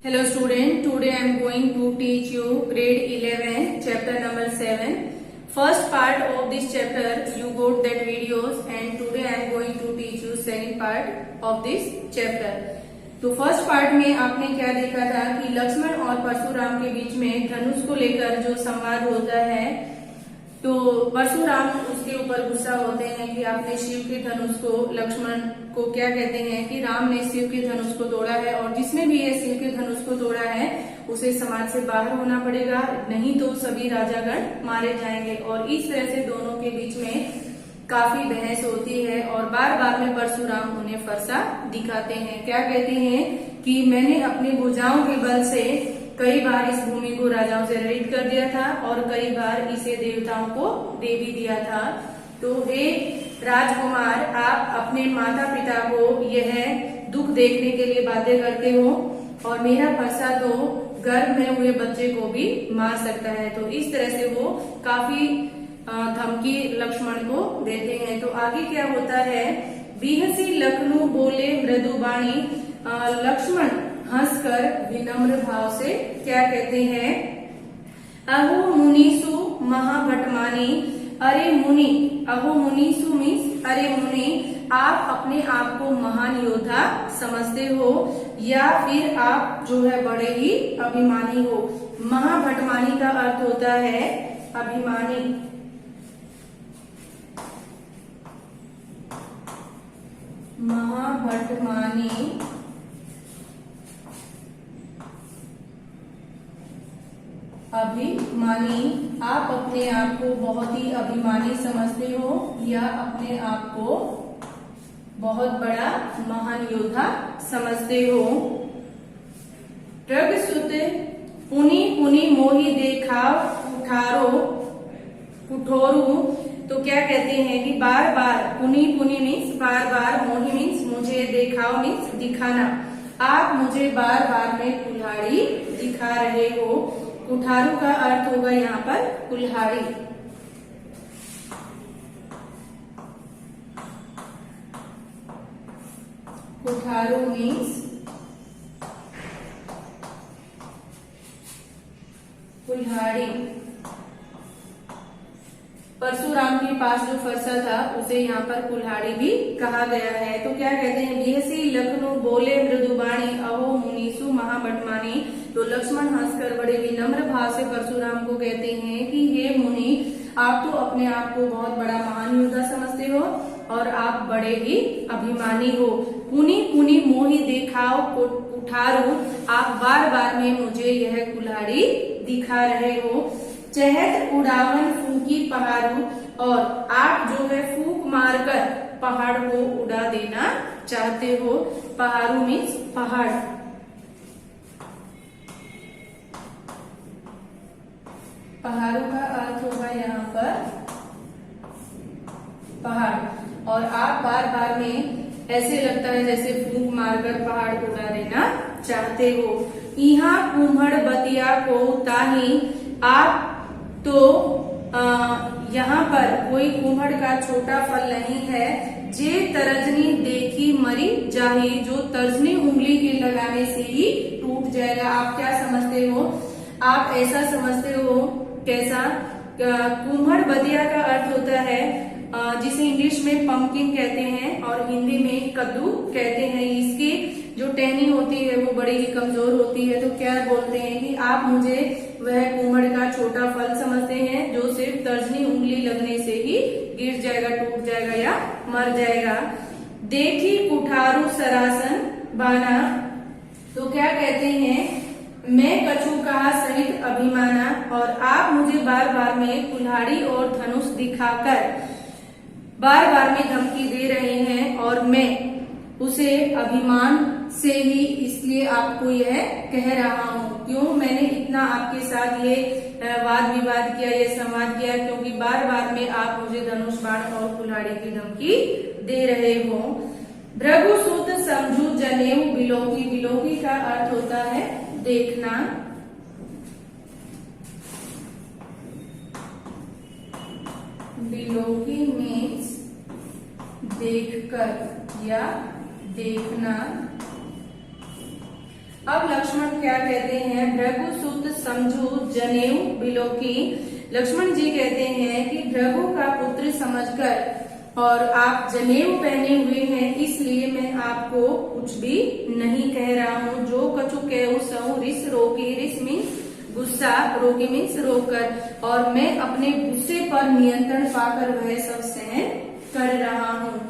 Hello student, today I am going to teach you grade 11 chapter number 7. First part of this chapter you got that videos and today I am going to teach you second part of this chapter. तो first part में आपने क्या देखा था कि लक्ष्मण और परशुराम के बीच में धनुष को लेकर जो संवाद होता है, तो परशुराम उसके ऊपर गुस्सा होते हैं कि आपने शिव के धनुष को, लक्ष्मण को क्या कहते हैं कि राम ने शिव के धनुष को तोड़ा है और जिसने भी ये शिव के धनुष को तोड़ा है उसे समाज से बाहर होना पड़ेगा, नहीं तो सभी राजागण मारे जाएंगे। और इस तरह से दोनों के बीच में काफी बहस होती है और बार बार में परशुराम उन्हें फरसा दिखाते हैं। क्या कहते हैं कि मैंने अपनी भुजाओं के बल से कई बार इस भूमि को राजाओं से रहित कर दिया था और कई बार इसे देवताओं को दे भी दिया था। तो हे राजकुमार, आप अपने माता पिता को यह दुख देखने के लिए बाध्य करते हो और मेरा फरसा तो गर्भ में हुए बच्चे को भी मार सकता है। तो इस तरह से वो काफी धमकी लक्ष्मण को देते हैं। तो आगे क्या होता है, बिहसी लखनऊ बोले मृदुबाणी, लक्ष्मण हंसकर विनम्र भाव से क्या कहते हैं, अहो मुनीसु महाभटमानी, अरे मुनि, अहो मुनीसु मीन्स अरे मुनि, आप अपने आप को महान योद्धा समझते हो या फिर आप जो है बड़े ही अभिमानी हो। महाभटमानी का अर्थ होता है अभिमानी। महाभटमानी अभिमानी, आप अपने आप को बहुत ही अभिमानी समझते हो या अपने आप को बहुत बड़ा महान योद्धा समझते हो। प्रगसुत पुनि पुनि मोहि देखाव कुठारो, कुठोरू, तो क्या कहते हैं कि बार बार, पुनि पुनि मीन्स बार बार, मोहि मीन्स मुझे, देखाव मीन्स दिखाना, आप मुझे बार बार में कुल्हाड़ी दिखा रहे हो। कुठारू का अर्थ होगा यहाँ पर कुल्हाड़ी। कुठारू मीन्स कुल्हाड़ी। परशुराम के पास जो फरसा था उसे यहाँ पर कुल्हाड़ी भी कहा गया है। तो क्या कहते हैं, बिहसी लखनऊ बोले मृदुबाणी, अहो मुनीसु महाभटमानी, तो लक्ष्मण हंसकर बड़े विनम्र भाव से परशुराम को कहते हैं कि हे मुनि, आप तो अपने आप को बहुत बड़ा महान योद्धा समझते हो और आप बड़े ही अभिमानी हो। पुनि पुनि मोहि देखाओ कुठारू, आप बार बार में मुझे यह कुल्हाड़ी दिखा रहे हो। चहत उड़ावन फूकी पहाड़ू, और आप जो है फूक मारकर पहाड़ को उड़ा देना चाहते हो। पहाड़ू मीन्स पहाड़। पहाड़ू का अर्थ होगा यहाँ पर पहाड़, और आप बार बार में ऐसे लगता है जैसे फूक मारकर पहाड़ को उड़ा देना चाहते हो। यहाँ कुम्हड़ बतिया को ताही, आप तो यहाँ पर कोई कुम्हड़ का छोटा फल नहीं है। जे तरजनी देखी मरी जाही, जो तर्जनी उंगली के लगाने से ही टूट जाएगा। आप क्या समझते हो, आप ऐसा समझते हो, कैसा, कुम्हड़ बतिया का अर्थ होता है जिसे इंग्लिश में पंपकिन कहते हैं और हिंदी में कद्दू कहते हैं। इसकी जो टहनी होती है वो बड़ी ही कमजोर होती है। तो क्या बोलते हैं कि आप मुझे वह कुम्हड़ का छोटा फल समझते हैं जो सिर्फ तर्जनी उंगली लगने से ही गिर जाएगा, टूट जाएगा या मर जाएगा। देखी कुठारू सरासन बाना, तो क्या कहते हैं, मैं कछु कहा सहित अभिमाना, और आप मुझे बार बार में कुल्हाड़ी और धनुष दिखाकर बार बार में धमकी दे रहे हैं और मैं उसे अभिमान से ही इसलिए आपको यह कह रहा हूँ। क्यों मैंने इतना आपके साथ ये वाद विवाद किया, ये संवाद किया, क्योंकि बार बार में आप मुझे धनुष बाण और कुल्हाड़ी की धमकी दे रहे हो। भृगुसुत समझू जनेऊ बिलोकी, बिलोकी का अर्थ होता है देखना। बिलोकी मीन्स देखकर या देखना। अब लक्ष्मण क्या कहते हैं, भृगु सुत समझू जनेऊ बिलोकी। लक्ष्मण जी कहते हैं कि भृगु का पुत्र समझकर और आप जनेऊ पहने हुए हैं, इसलिए मैं आपको कुछ भी नहीं कह रहा हूँ। जो कछु कहूँ सहु रिस रोकी, रिस मीन्स गुस्सा, रोकी मीन्स रोककर, और मैं अपने गुस्से पर नियंत्रण पाकर वह सब सहन कर रहा हूँ।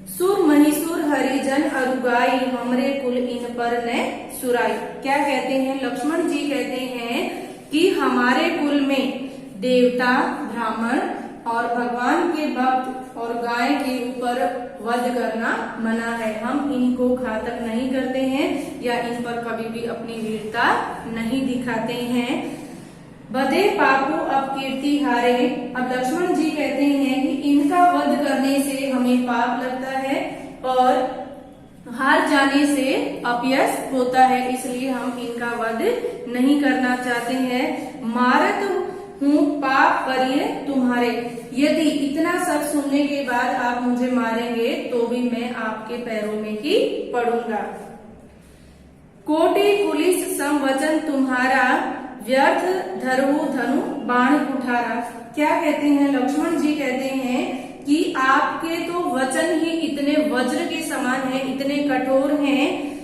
सुर महिसुर हरिजन अरुगाई, हमरे कुल इन पर न सुराई। क्या कहते हैं, लक्ष्मण जी कहते हैं कि हमारे कुल में देवता, ब्राह्मण और भगवान के भक्त और गाय के ऊपर वध करना मना है। हम इनको घातक नहीं करते हैं या इन पर कभी भी अपनी वीरता नहीं दिखाते हैं। बधे पापू अब कीर्ति हारे। अब लक्ष्मण जी कहते हैं कि इनका वध करने से हमें पाप लगता है और हार जाने से अपयश होता है, इसलिए हम इनका वध नहीं करना चाहते हैं। मारत हूँ पाप करिए तुम्हारे। यदि इतना सब सुनने के बाद आप मुझे मारेंगे तो भी मैं आपके पैरों में ही पड़ूंगा। कोटि पुलिस संवचन तुम्हारा, व्यर्थ धरहु धनु बाण कुठारा। क्या कहते हैं, लक्ष्मण जी कहते हैं कि आपके तो वचन ही इतने वज्र के समान है, इतने कठोर हैं,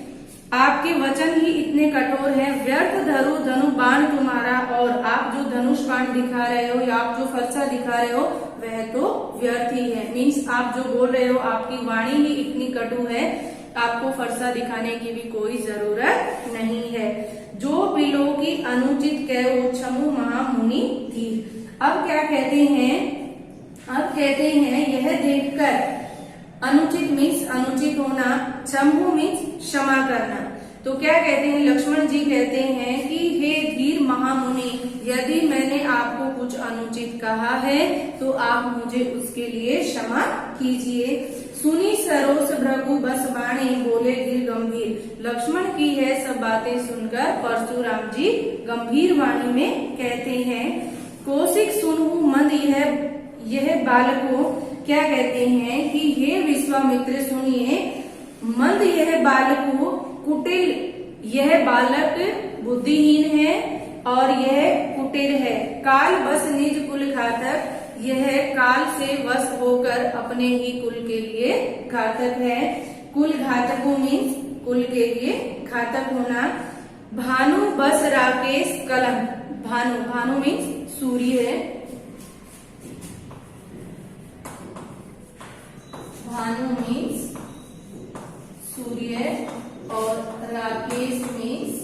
आपके वचन ही इतने कठोर हैं। व्यर्थ धरु धनु बाण तुम्हारा, और आप जो धनुष बाण दिखा रहे हो या आप जो फरसा दिखा रहे हो वह तो व्यर्थ ही है। मीन्स आप जो बोल रहे हो आपकी वाणी ही इतनी कटु है, आपको फरसा दिखाने की भी कोई जरूरत नहीं है। जो बिलो की अनुचित कहो क्षमु महामुनि धीर। अब क्या कहते हैं, अब कहते हैं यह देखकर, अनुचित मीन्स अनुचित होना, क्षमु मीन्स क्षमा करना। तो क्या कहते हैं, लक्ष्मण जी कहते हैं कि हे धीर महामुनि, यदि मैंने आपको कुछ अनुचित कहा है तो आप मुझे उसके लिए क्षमा कीजिए। सुनी सरोस भृगु बस बाणी, बोले गिर गंभीर। लक्ष्मण की है सब बातें सुनकर परशुराम जी गंभीर वाणी में कहते हैं। कौशिक सुनहु मंद यह बालको। क्या कहते हैं कि हे विश्वामित्र सुनिए, मंद यह बालको, कुटिल यह बालक बुद्धिहीन है और यह कुटिल है। काल बस निज कुल घातक, यह काल से वश होकर अपने ही कुल के लिए घातक है। कुल घातको मीन्स कुल के लिए घातक होना। भानु बस राकेश कलंक। भानु, भानु मीन्स सूर्य है, भानु मीन्स सूर्य और राकेश मीन्स,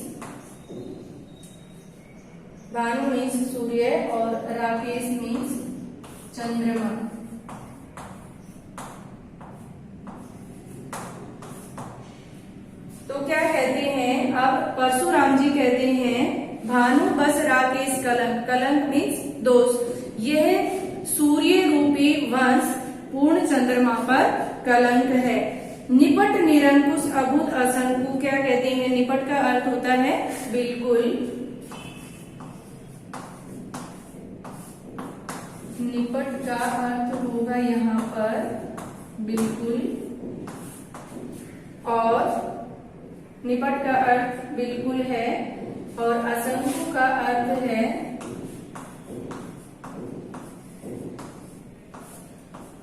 भानु मीन्स सूर्य और राकेश मीन्स चंद्रमा। तो क्या कहते हैं, अब परशुराम जी कहते हैं भानु बस राकेश कलंक। कलंक मीन्स दोष। यह सूर्य रूपी वंश पूर्ण चंद्रमा पर कलंक है। निपट निरंकुश अभूत असंकु। क्या कहते हैं, निपट का अर्थ होता है बिल्कुल, निपट का अर्थ होगा यहाँ पर बिल्कुल, और निपट का अर्थ बिल्कुल है, और असंकु का अर्थ है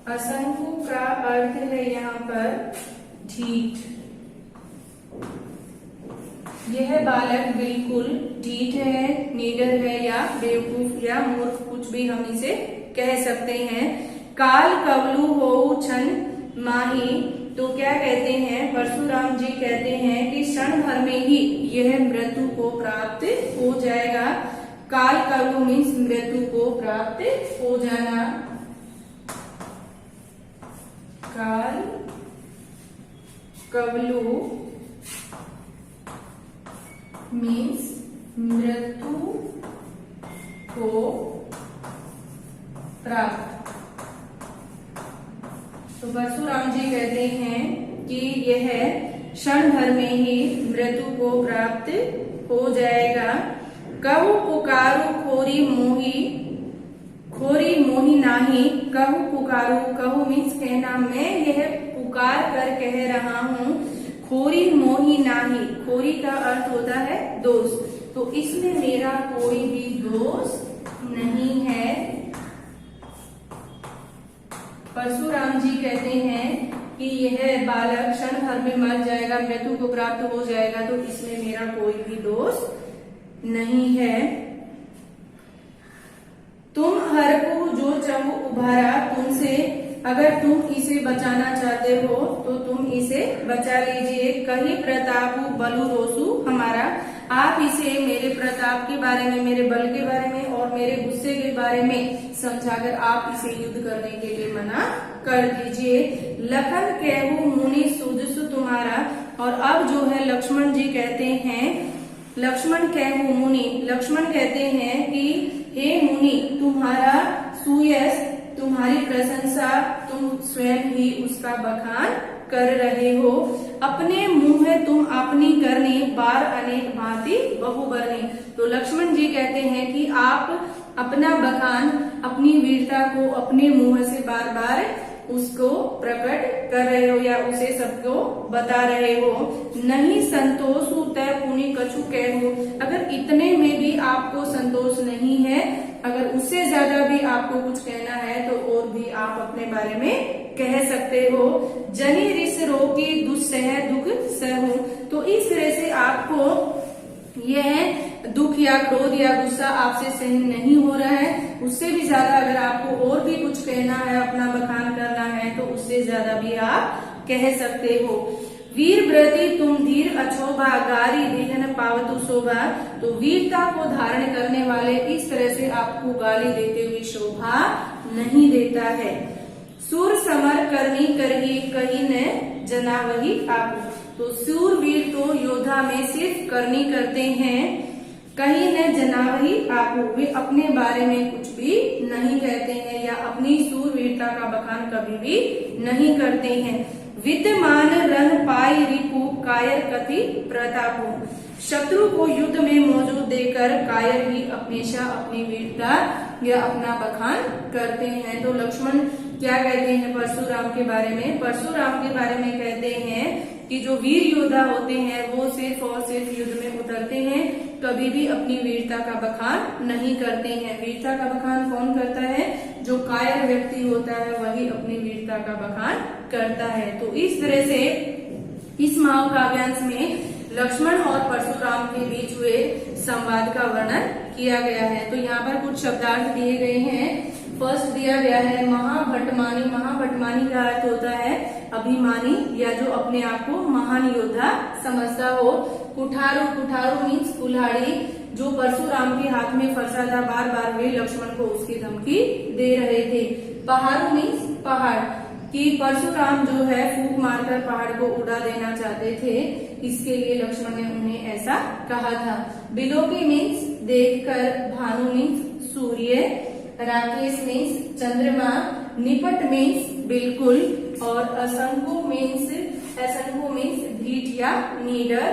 असंकु का अर्थ है यहाँ पर ढीठ। यह बालक बिल्कुल ढीठ है, नीडर है या बेवकूफ या मूर्ख, कुछ भी हम इसे कह सकते हैं। काल कवलु हो क्षण माही। तो क्या कहते हैं, परशुराम जी कहते हैं कि क्षण भर में ही यह मृत्यु को प्राप्त हो जाएगा। काल कवलु मीन्स मृत्यु को प्राप्त हो जाना। काल कवलु मीन्स मृत्यु को प्राप्त। तो परशुराम जी कहते हैं कि यह क्षण भर में ही मृत्यु को प्राप्त हो जाएगा। कहु पुकारू खोरी मोही, खोरी मोही नाही। कहु पुकारू, कहु मीन्स कहना, मैं यह पुकार कर कह रहा हूँ। खोरी मोही नाही, खोरी का अर्थ होता है दोस्त, तो इसमें मेरा कोई भी दोस्त नहीं है। परशुराम जी कहते हैं कि यह बालक क्षण भर में मर जाएगा, मृत्यु को प्राप्त हो जाएगा, तो इसमें मेरा कोई भी दोस्त नहीं है। तुम हर को जो चंग उभारा तुमसे, अगर तुम इसे बचाना चाहते हो तो तुम इसे बचा लीजिए। कही प्रताप बलु रोसु हमारा, आप इसे मेरे प्रताप के बारे में, मेरे बल के बारे में और मेरे गुस्से के बारे में समझाकर आप इसे युद्ध करने के लिए मना कर दीजिए। लखन कहू मुनि सुजसु तुम्हारा, और अब जो है लक्ष्मण जी कहते हैं, लक्ष्मण कहू मुनि, लक्ष्मण कहते हैं कि हे मुनि तुम्हारा सुयश, तुम्हारी प्रशंसा, तुम स्वयं ही उसका बखान कर रहे हो। अपने मुंह तुम अपनी करनी, बार अनेक भांति बहुबरनी, तो लक्ष्मण जी कहते हैं कि आप अपना बखान, अपनी वीरता को अपने मुंह से बार बार उसको प्रकट कर रहे हो या उसे सबको बता रहे हो। नहीं संतोष तय पुनि कछु कहू, अगर इतने में भी आपको संतोष नहीं है, अगर उससे ज्यादा भी आपको कुछ कहना है तो और भी आप अपने बारे में कह सकते हो। जनि रिस रोकी दुस्सह दुख सहू, तो इस तरह से आपको यह दुख या क्रोध या गुस्सा आपसे सहन नहीं हो रहा है, उससे भी ज्यादा अगर आपको और भी कुछ कहना है, अपना बखान करना है, तो उससे ज्यादा भी आप कह सकते हो। वीर व्रति तुम धीर अछोभा, गारी विघ्न पावतु शोभा, तो वीरता को धारण करने वाले इस तरह से आपको गाली देते हुए शोभा नहीं देता है। सूर समर करनी करही कही न जना वही आप, तो सूरवीर तो योद्धा में सिर्फ करनी करते हैं, कहीं न जनावही आप, वे अपने बारे में कुछ भी नहीं कहते हैं या अपनी सूरवीरता का बखान कभी भी नहीं करते हैं। विद्यमान रन पाई रिपु कायर कथि प्रतापो, शत्रु को युद्ध में मौजूद देकर कायर ही हमेशा अपनी वीरता या अपना बखान करते हैं। तो लक्ष्मण क्या कहते हैं परशुराम के बारे में? परशुराम के बारे में कहते हैं कि जो वीर योद्धा होते हैं वो सिर्फ और सिर्फ युद्ध में उतरते हैं, कभी भी अपनी वीरता का बखान नहीं करते हैं। वीरता का बखान कौन करता है? जो कायर व्यक्ति होता है वही अपनी वीरता का बखान करता है। तो इस तरह से इस महाकाव्यांश में लक्ष्मण और परशुराम के बीच हुए संवाद का वर्णन किया गया है। तो यहाँ पर कुछ शब्दार्थ दिए गए हैं। फर्स्ट दिया गया है महाभटमानी। महाभटमानी का अर्थ होता है अभिमानी या जो अपने आप को महान योद्धा समझता हो। कुठारू, कुठारू मीन्स कुल्हाड़ी, जो परशुराम के हाथ में फंसा था, बार बार वे लक्ष्मण को उसकी धमकी दे रहे थे। पहाड़ू मीन्स पहाड़, कि परशुराम जो है फूंक मारकर पहाड़ को उड़ा देना चाहते थे, इसके लिए लक्ष्मण ने उन्हें ऐसा कहा था। बिलोकी मीन्स देखकर, भानु मीन्स सूर्य, राकेश मीन्स चंद्रमा, निपट मीन्स बिल्कुल, और असंको मीन्स धीट या नीडर,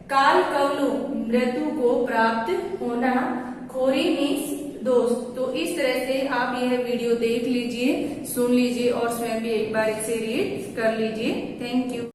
काल कवलु मृत्यु को प्राप्त होना, खोरी मीन्स दोस्त। तो इस तरह से आप यह वीडियो देख लीजिए, सुन लीजिए और स्वयं भी एक बार इसे रीड कर लीजिए। Thank you.